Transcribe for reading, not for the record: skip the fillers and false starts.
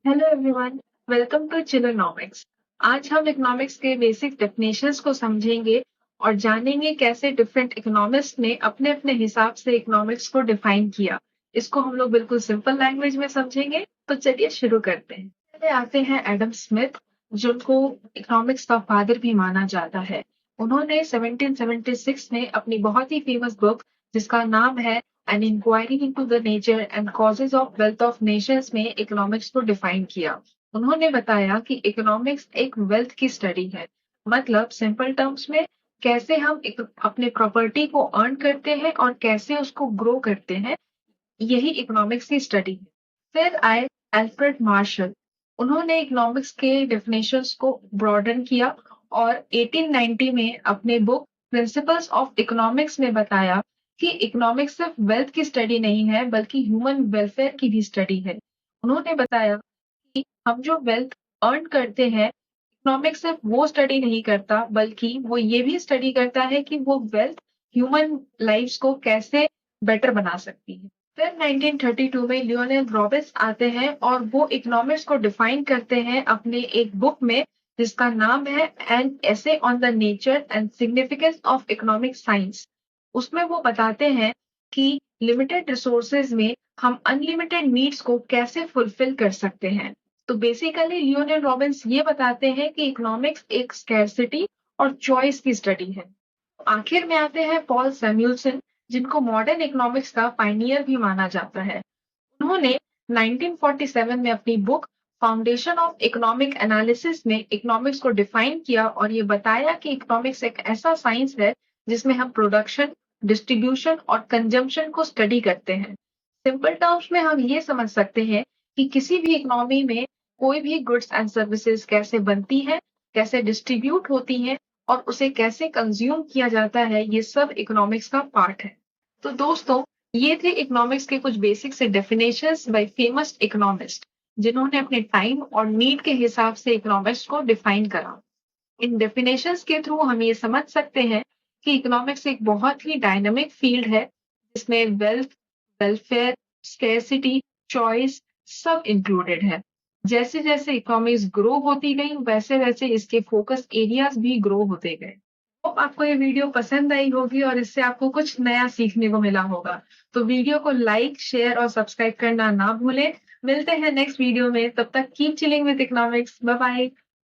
Hello everyone, welcome to Chillonomics. आज हम economics के बेसिक डेफिनेशंस को समझेंगे और जानेंगे कैसे डिफरेंट इकोनॉमिस्ट ने अपने अपने हिसाब से इकोनॉमिक्स को डिफाइन किया। इसको हम लोग बिल्कुल सिंपल लैंग्वेज में समझेंगे। तो चलिए शुरू करते हैं। पहले आते हैं एडम स्मिथ, जिनको इकोनॉमिक्स का फादर भी माना जाता है। उन्होंने 1776 में अपनी बहुत ही फेमस बुक, जिसका नाम है an inquiry into the nature and causes of wealth of nations में इकोनॉमिक्स को डिफाइन किया। उन्होंने बताया कि इकोनॉमिक्स एक वेल्थ की स्टडी है। मतलब सिंपल टर्म्स में कैसे हम अपने प्रॉपर्टी को अर्न करते हैं और कैसे उसको ग्रो करते हैं, यही इकोनॉमिक्स की स्टडी है। फिर आए एल्फ्रेड मार्शल। उन्होंने इकोनॉमिक्स के डेफिनेशंस को ब्रॉडन किया और 1890 में अपने बुक प्रिंसिपल्स ऑफ इकोनॉमिक्स में बताया कि इकोनॉमिक्स सिर्फ वेल्थ की स्टडी नहीं है बल्कि ह्यूमन वेलफेयर की भी स्टडी है। उन्होंने बताया कि हम जो वेल्थ अर्न करते हैं, इकोनॉमिक्स सिर्फ वो स्टडी नहीं करता बल्कि वो ये भी स्टडी करता है कि वो वेल्थ ह्यूमन लाइफ्स को कैसे बेटर बना सकती है। फिर 1932 में लियोनेल रॉबिन्स आते हैं और वो इकोनॉमिक्स को डिफाइन करते हैं अपने एक बुक में, जिसका नाम है an essay on the nature and significance of economic science. उसमें वो बताते हैं कि लिमिटेड रिसोर्सेज में हम अनलिमिटेड नीड्स को कैसे फुलफिल कर सकते हैं। तो बेसिकली लियोनेल रॉबिन्स ये बताते हैं कि इकोनॉमिक्स एक स्कैरसिटी और चॉइस की स्टडी है। आखिर में आते हैं पॉल सैमुअल्सन, जिनको मॉडर्न इकोनॉमिक्स का पायनियर भी माना जाता है। उन्होंने 1947 में अपनी book foundation of economic analysis में इकोनॉमिक्स को डिफाइन किया और ये बताया कि इकोनॉमिक्स एक ऐसा साइंस है जिसमें हम प्रोडक्शन, डिस्ट्रीब्यूशन और कंजम्पशन को स्टडी करते हैं। सिंपल टर्म्स में हम ये समझ सकते हैं कि किसी भी इकोनॉमी में कोई भी गुड्स एंड सर्विसेज कैसे बनती है, कैसे डिस्ट्रीब्यूट होती हैं और उसे कैसे कंज्यूम किया जाता है, ये सब इकोनॉमिक्स का पार्ट है। तो दोस्तों, ये थे इकोनॉमिक्स के कुछ बेसिक से डेफिनेशंस बाय फेमस इकोनॉमिस्ट, जिन्होंने अपने टाइम और नीड के हिसाब से इकोनॉमिक्स को डिफाइन करा। इन डेफिनेशंस के थ्रू हम ये समझ सकते हैं कि इकोनॉमिक्स एक बहुत ही डायनामिक फील्ड है, जिसमें वेल्थ, वेलफेयर, स्केर्सिटी, चॉइस सब इंक्लूडेड है। जैसे जैसे इकोनॉमिक्स ग्रो होती गई, वैसे वैसे इसके फोकस एरियाज भी ग्रो होते गए। होप आपको ये वीडियो पसंद आई होगी और इससे आपको कुछ नया सीखने को मिला होगा। तो वीडियो को लाइक, शेयर और सब्सक्राइब करना ना भूलें। मिलते हैं नेक्स्ट वीडियो में, तब तक keep chilling with economics. Bye bye.